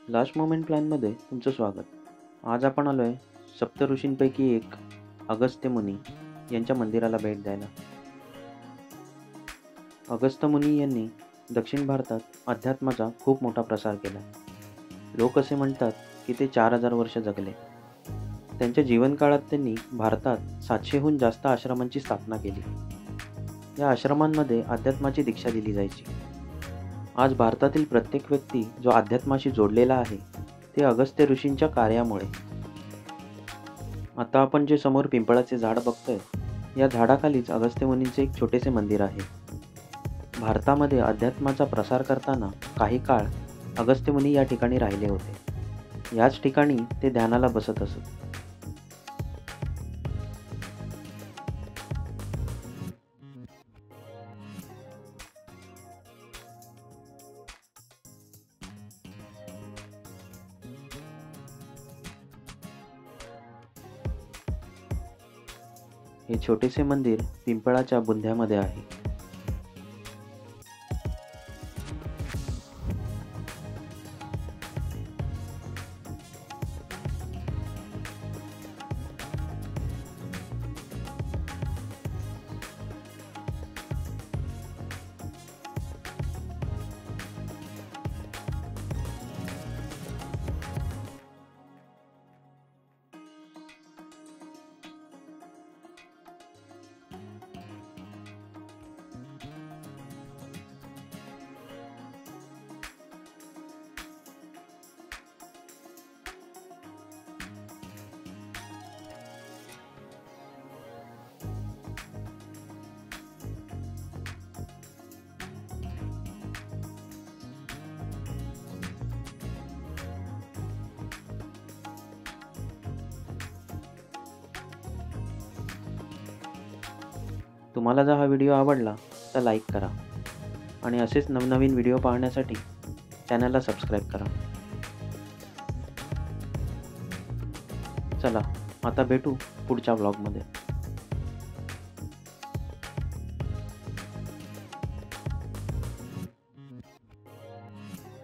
Last moment प्लॅनमध्ये तुमचं स्वागत. आज आपण आलो आहे सप्तऋषींपैकी एक अगस्त्य मुनी यांच्या मंदिराला भेट द्यायला. अगस्त्य मुनी यांनी दक्षिण भारतात अध्यात्माचा खूप मोठा प्रसार केला. लोक असे म्हणतात की ते 4000 वर्ष जगले. त्यांच्या जीवनकाळात त्यांनी भारतात 700हून जास्त आश्रमांची स्थापना केली. या आश्रमांमध्ये अध्यात्माची दीक्षा दिली जायची. आज भारतातील प्रत्येक व्यक्ती जो अध्यात्माशी जोडलेला आहे ते अगस्त्य ऋषींच्या कार्यामुळे. आता आपण जे समोर पिंपळाचे झाड बघतोय, या झाडाखालीच अगस्त्य मुनींचे एक छोटेसे मंदिर आहे. भारतामध्ये अध्यात्माचा प्रसार करताना काही काळ अगस्त्य मुनी या ठिकाणी राहिले होते. याच ठिकाणी ते ध्यानाला बसत असत. हे छोटेसे मंदिर पिंपळाच्या बुंध्यामध्ये आहे. तुम्हाला जर हा व्हिडिओ आवडला तर लाईक करा आणि असेच नवनवीन व्हिडिओ पाहण्यासाठी चॅनलला सबस्क्राईब करा. चला आता भेटू पुढच्या व्लॉगमध्ये.